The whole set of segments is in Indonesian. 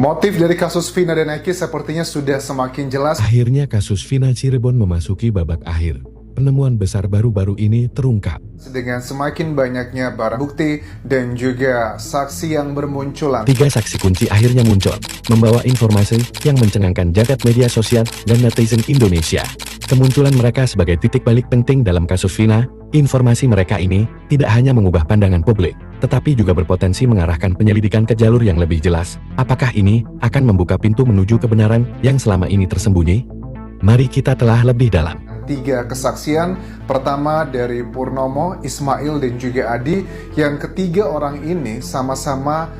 Motif dari kasus Vina dan Eki sepertinya sudah semakin jelas. Akhirnya kasus Vina Cirebon memasuki babak akhir. Penemuan besar baru-baru ini terungkap. Dengan semakin banyaknya barang bukti dan juga saksi yang bermunculan. 3 saksi kunci akhirnya muncul, membawa informasi yang mencengangkan jagat media sosial dan netizen Indonesia. Kemunculan mereka sebagai titik balik penting dalam kasus Vina. Informasi mereka ini tidak hanya mengubah pandangan publik, tetapi juga berpotensi mengarahkan penyelidikan ke jalur yang lebih jelas. Apakah ini akan membuka pintu menuju kebenaran yang selama ini tersembunyi? Mari kita telah lebih dalam. 3 kesaksian, pertama dari Purnomo, Ismail dan juga Adi. Yang ketiga orang ini sama-sama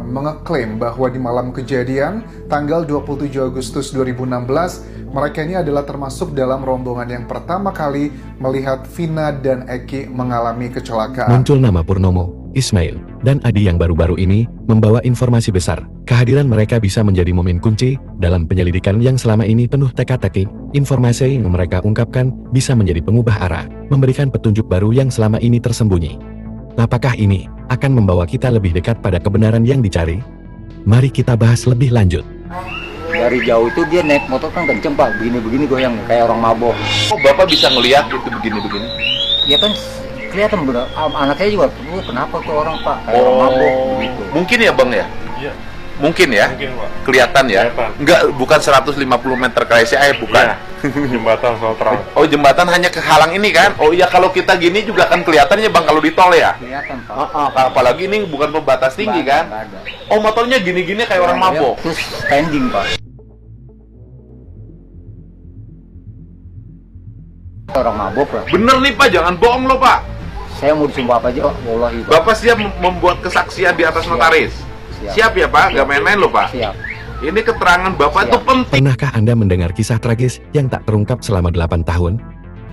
mengeklaim bahwa di malam kejadian tanggal 27 Agustus 2016 mereka ini adalah termasuk dalam rombongan yang pertama kali melihat Vina dan Eki mengalami kecelakaan. Muncul nama Purnomo, Ismail, dan Adi yang baru-baru ini membawa informasi besar. Kehadiran mereka bisa menjadi momen kunci dalam penyelidikan yang selama ini penuh teka-teki. Informasi yang mereka ungkapkan bisa menjadi pengubah arah, memberikan petunjuk baru yang selama ini tersembunyi. Apakah ini akan membawa kita lebih dekat pada kebenaran yang dicari? Mari kita bahas lebih lanjut. Dari jauh itu dia naik motor kan kenceng pak, begini-begini goyang kayak orang mabok. Oh, Bapak bisa ngelihat itu begini-begini? Ya kan kelihatan bener, anak saya juga, kenapa tuh orang pak, kayak orang mabok gitu. Mungkin ya Bang ya? Iya. Mungkin ya? Mungkin, Pak. Kelihatan ya? Kelihatan. Enggak, bukan 150 meter ke air, bukan? Iya. Jembatan soal terang. Oh, jembatan hanya kehalang ini kan? Oh iya, kalau kita gini juga kan kelihatannya Bang kalau di tol ya? Kelihatan pak. Apalagi ini bukan pembatas tinggi Nggak kan? ada. Oh, motornya gini-gini kayak orang mabok. Terus standing pak. Orang mabok lah. Bener nih Pak, jangan bohong loh Pak. Saya mau disumpah apa aja pak, wallahi pak. Bapak siap membuat kesaksian di atas Siap. notaris? Siap. Siap ya Pak? Nggak main-main loh Pak. Siap. Ini keterangan Bapak Siap. itu penting. Pernahkah Anda mendengar kisah tragis yang tak terungkap selama 8 tahun?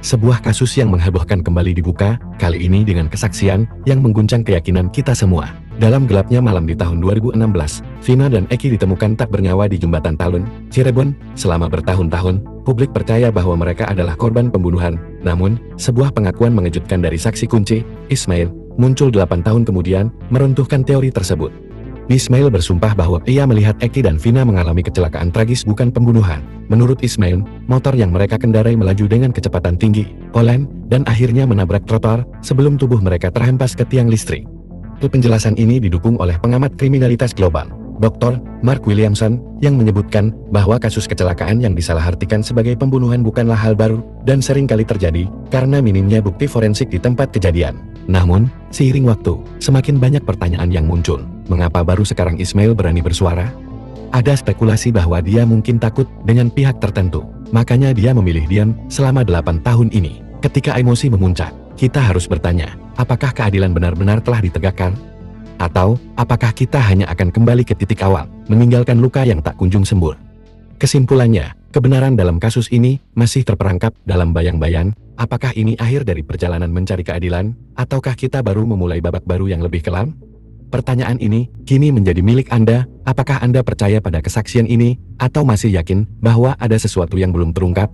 Sebuah kasus yang menghebohkan kembali dibuka, kali ini dengan kesaksian yang mengguncang keyakinan kita semua. Dalam gelapnya malam di tahun 2016, Vina dan Eki ditemukan tak bernyawa di Jembatan Talun, Cirebon. Selama bertahun-tahun, publik percaya bahwa mereka adalah korban pembunuhan. Namun, sebuah pengakuan mengejutkan dari saksi kunci, Ismail, muncul 8 tahun kemudian, meruntuhkan teori tersebut. Ismail bersumpah bahwa ia melihat Eki dan Vina mengalami kecelakaan tragis bukan pembunuhan. Menurut Ismail, motor yang mereka kendarai melaju dengan kecepatan tinggi, oleng, dan akhirnya menabrak trotoar sebelum tubuh mereka terhempas ke tiang listrik. Penjelasan ini didukung oleh pengamat kriminalitas global, Dr. Mark Williamson, yang menyebutkan bahwa kasus kecelakaan yang disalahartikan sebagai pembunuhan bukanlah hal baru dan sering kali terjadi karena minimnya bukti forensik di tempat kejadian. Namun, seiring waktu, semakin banyak pertanyaan yang muncul. Mengapa baru sekarang Ismail berani bersuara? Ada spekulasi bahwa dia mungkin takut dengan pihak tertentu, makanya dia memilih diam selama 8 tahun ini. Ketika emosi memuncak, kita harus bertanya, apakah keadilan benar-benar telah ditegakkan? Atau, apakah kita hanya akan kembali ke titik awal, meninggalkan luka yang tak kunjung sembuh? Kesimpulannya, kebenaran dalam kasus ini masih terperangkap dalam bayang-bayang. Apakah ini akhir dari perjalanan mencari keadilan, ataukah kita baru memulai babak baru yang lebih kelam? Pertanyaan ini kini menjadi milik Anda. Apakah Anda percaya pada kesaksian ini, atau masih yakin bahwa ada sesuatu yang belum terungkap?